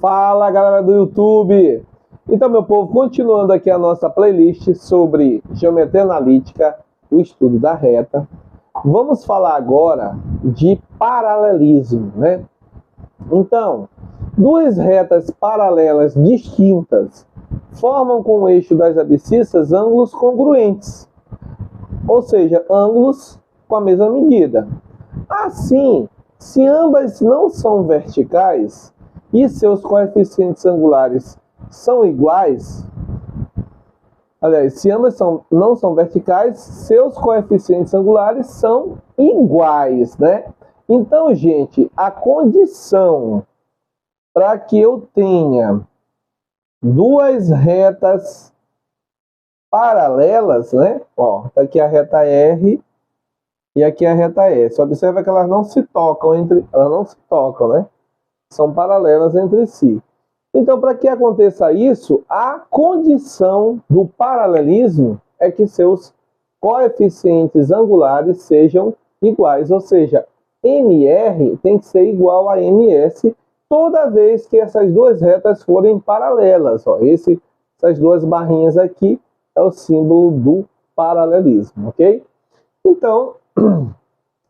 Fala, galera do YouTube! Então, meu povo, continuando aqui a nossa playlist sobre geometria analítica, o estudo da reta, vamos falar agora de paralelismo, né? Então, duas retas paralelas distintas formam com o eixo das abscissas ângulos congruentes, ou seja, ângulos com a mesma medida. Assim, se ambas não são verticais e seus coeficientes angulares são iguais, aliás, se ambas não são verticais, seus coeficientes angulares são iguais, né? Então, gente, a condição para que eu tenha duas retas paralelas, né? Ó, tá aqui a reta R e aqui a reta S. Observa que elas não se tocam né? São paralelas entre si. Então, para que aconteça isso, a condição do paralelismo é que seus coeficientes angulares sejam iguais, ou seja, MR tem que ser igual a MS toda vez que essas duas retas forem paralelas. Ó, essas duas barrinhas aqui é o símbolo do paralelismo, ok? Então,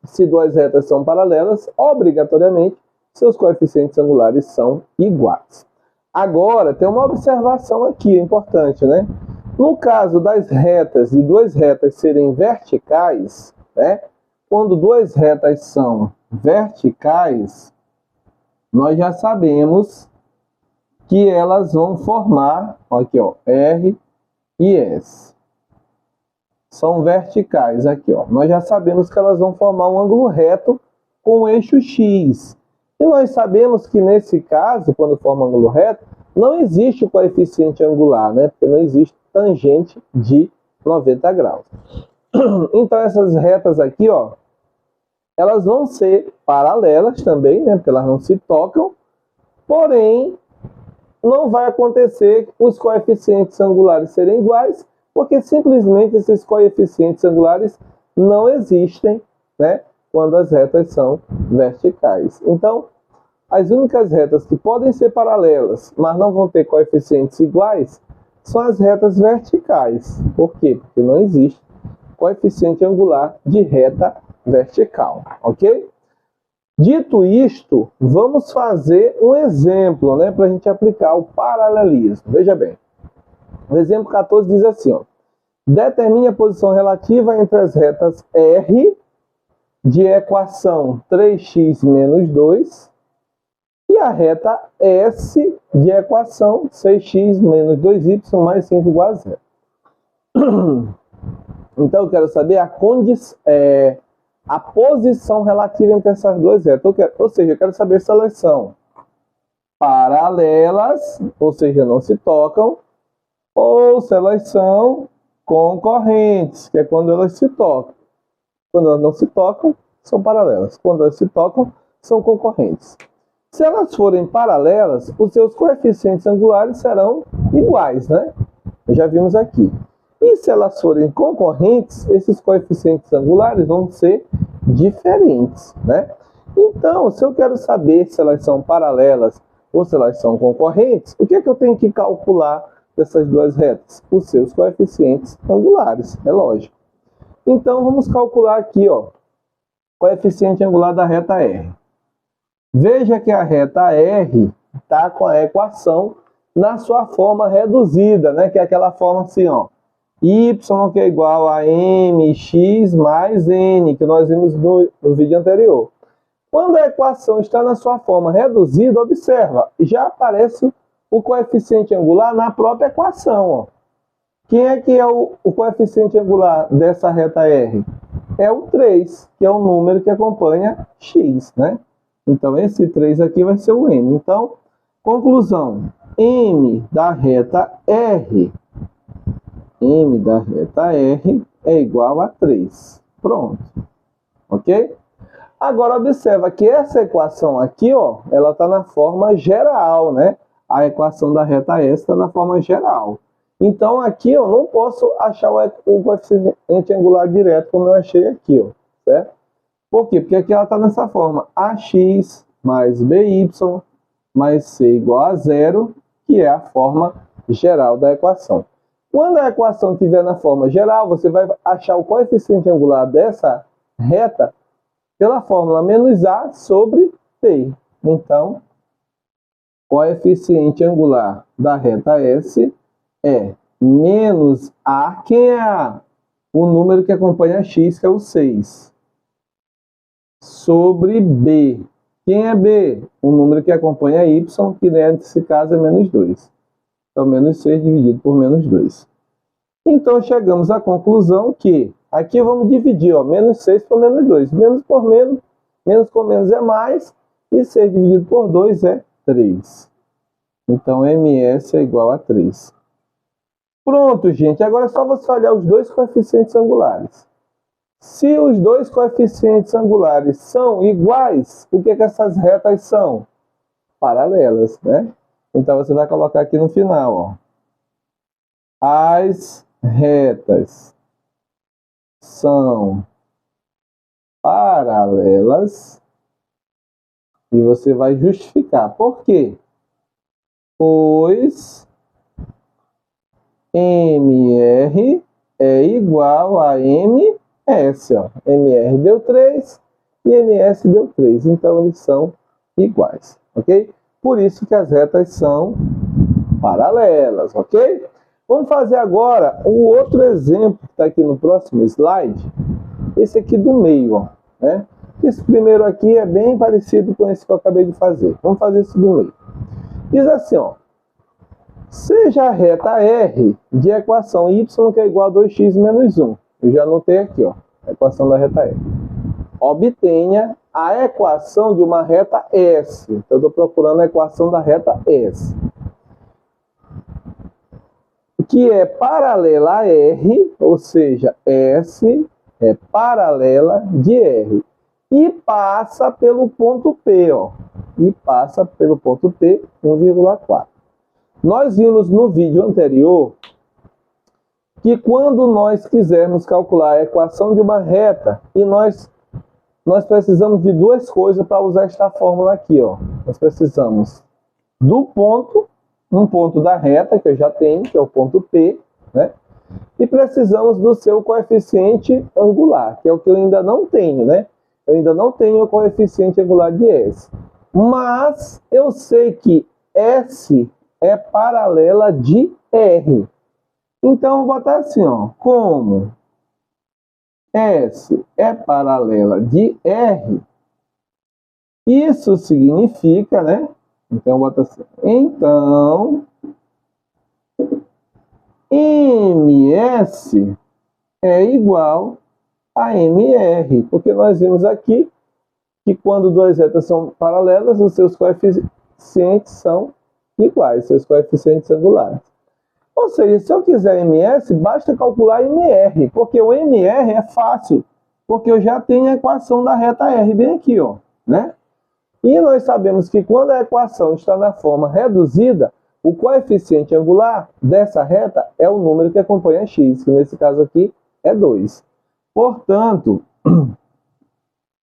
se duas retas são paralelas, obrigatoriamente, seus coeficientes angulares são iguais. Agora, tem uma observação aqui importante, né? No caso das retas e duas retas serem verticais, né? Quando duas retas são verticais, nós já sabemos que elas vão formar, aqui ó, R e S. São verticais aqui, ó. Nós já sabemos que elas vão formar um ângulo reto com o eixo X. E nós sabemos que nesse caso, quando forma um ângulo reto, não existe o coeficiente angular, né? Porque não existe tangente de 90 graus. Então essas retas aqui, ó, elas vão ser paralelas também, né? Porque elas não se tocam, porém não vai acontecer os coeficientes angulares serem iguais, porque simplesmente esses coeficientes angulares não existem, né, quando as retas são verticais. Então, as únicas retas que podem ser paralelas, mas não vão ter coeficientes iguais, são as retas verticais. Por quê? Porque não existe coeficiente angular de reta vertical, ok? Dito isto, vamos fazer um exemplo, né, para a gente aplicar o paralelismo. Veja bem. O exemplo 14 diz assim, ó, determine a posição relativa entre as retas R de equação 3x menos 2 e a reta S de equação 6x menos 2y mais 5 igual a 0. Então eu quero saber a posição relativa entre essas duas retas. Ou seja, eu quero saber se elas são paralelas, ou seja, não se tocam, ou se elas são concorrentes, que é quando elas se tocam. Quando elas não se tocam, são paralelas. Quando elas se tocam, são concorrentes. Se elas forem paralelas, os seus coeficientes angulares serão iguais, né? Já vimos aqui. E se elas forem concorrentes, esses coeficientes angulares vão ser diferentes, né? Então, se eu quero saber se elas são paralelas ou se elas são concorrentes, o que é que eu tenho que calcular dessas duas retas? Os seus coeficientes angulares, é lógico. Então, vamos calcular aqui, ó, coeficiente angular da reta R. Veja que a reta R está com a equação na sua forma reduzida, né? Que é aquela forma assim, ó, y que é igual a mx mais n, que nós vimos no vídeo anterior. Quando a equação está na sua forma reduzida, observa, já aparece o coeficiente angular na própria equação. Ó. Quem é que é o coeficiente angular dessa reta R? É o 3, que é o número que acompanha x, né? Então, esse 3 aqui vai ser o m. Então, conclusão, m da reta R é igual a 3. Pronto. Ok? Agora, observa que essa equação aqui, ó, ela está na forma geral, né? A equação da reta S está na forma geral. Então, aqui eu não posso achar o coeficiente angular direto, como eu achei aqui, ó, certo? Por quê? Porque aqui ela está nessa forma, ax mais by mais c igual a zero, que é a forma geral da equação. Quando a equação estiver na forma geral, você vai achar o coeficiente angular dessa reta pela fórmula menos a sobre p. Então, coeficiente angular da reta S é menos a, quem é a? O número que acompanha x, que é o 6, sobre b. Quem é b? O número que acompanha y, que nesse caso é menos 2. Então, menos 6 dividido por menos 2. Então, chegamos à conclusão que, aqui vamos dividir, ó, menos 6 por menos 2. Menos por menos, menos com menos é mais, e 6 dividido por 2 é 3. Então, ms é igual a 3. Pronto, gente. Agora é só você olhar os dois coeficientes angulares. Se os dois coeficientes angulares são iguais, o que essas retas são? Paralelas, né? Então, você vai colocar aqui no final, ó. As retas são paralelas e você vai justificar. Por quê? Pois MR é igual a MS, ó. MR deu 3 e MS deu 3. Então, eles são iguais, ok? Por isso que as retas são paralelas, ok? Vamos fazer agora o outro exemplo que está aqui no próximo slide. Esse aqui do meio, ó, né? Esse primeiro aqui é bem parecido com esse que eu acabei de fazer. Vamos fazer esse do meio. Diz assim, ó. Seja a reta R de equação y que é igual a 2x menos 1. Eu já anotei aqui, ó, a equação da reta R. Obtenha a equação de uma reta S. Então, eu estou procurando a equação da reta S, que é paralela a R, ou seja, S é paralela de R. E passa pelo ponto P, ó. E passa pelo ponto P, 1,4. Nós vimos no vídeo anterior que quando nós quisermos calcular a equação de uma reta, e nós precisamos de duas coisas para usar esta fórmula aqui, ó. Nós precisamos do ponto, um ponto da reta, que eu já tenho, que é o ponto P, né? E precisamos do seu coeficiente angular, que é o que eu ainda não tenho, né? Eu ainda não tenho o coeficiente angular de S. Mas eu sei que S é paralela de R. Então, eu vou botar assim, ó, como S é paralela de R, isso significa, né? Então, eu boto assim, então, MS é igual a MR, porque nós vimos aqui que quando duas retas são paralelas, os seus coeficientes são iguais, seus coeficientes angulares. Ou seja, se eu quiser MS, basta calcular MR, porque o MR é fácil, porque eu já tenho a equação da reta R bem aqui, ó, né? E nós sabemos que quando a equação está na forma reduzida, o coeficiente angular dessa reta é o número que acompanha x, que nesse caso aqui é 2. Portanto,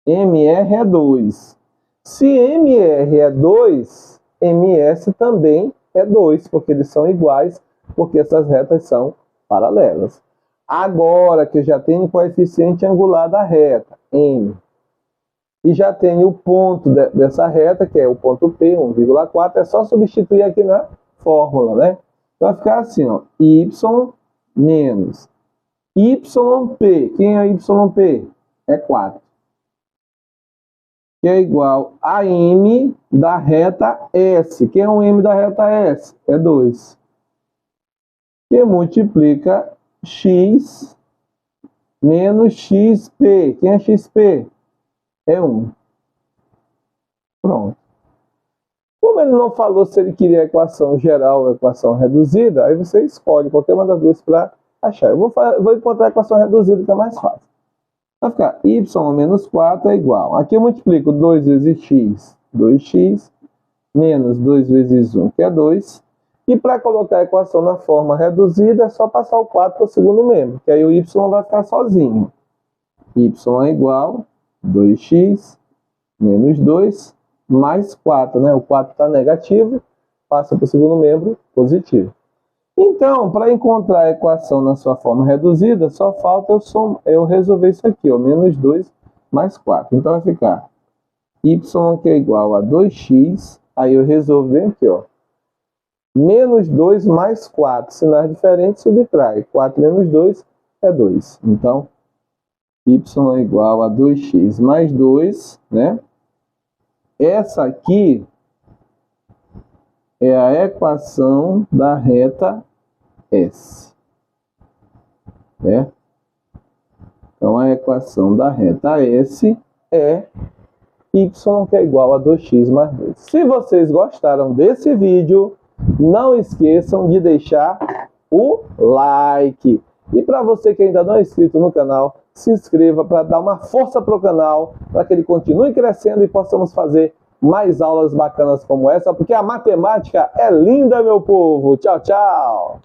MR é 2. Se MR é 2, MS também é 2, porque eles são iguais, porque essas retas são paralelas. Agora que eu já tenho o coeficiente angular da reta, M, e já tenho o ponto dessa reta, que é o ponto P, 1,4, é só substituir aqui na fórmula, né? Então vai ficar assim, ó, Y menos YP. Quem é YP? É 4. Que é igual a M da reta S. Quem é o M da reta S? É 2. Que multiplica X menos XP. Quem é XP? É 1. Pronto. Como ele não falou se ele queria a equação geral ou a equação reduzida, aí você escolhe qualquer uma das duas para achar. Eu vou encontrar a equação reduzida, que é mais fácil. Vai ficar y menos 4 é igual. Aqui eu multiplico 2 vezes x, 2x, menos 2 vezes 1, que é 2. E para colocar a equação na forma reduzida, é só passar o 4 para o segundo membro, que aí o y vai ficar sozinho. Y é igual a 2x menos 2 mais 4, né? O 4 está negativo, passa para o segundo membro positivo. Então, para encontrar a equação na sua forma reduzida, só falta eu resolver isso aqui, ó, menos 2 mais 4. Então vai ficar y que é igual a 2x, aí eu resolver aqui, ó, menos 2 mais 4, sinais diferentes, subtrai. 4 menos 2 é 2. Então, y é igual a 2x mais 2, né? Essa aqui é a equação da reta S. Né? Então, a equação da reta S é y que é igual a 2x mais 2. Se vocês gostaram desse vídeo, não esqueçam de deixar o like. E para você que ainda não é inscrito no canal, se inscreva para dar uma força para o canal, para que ele continue crescendo e possamos fazer mais aulas bacanas como essa, porque a matemática é linda, meu povo. Tchau, tchau!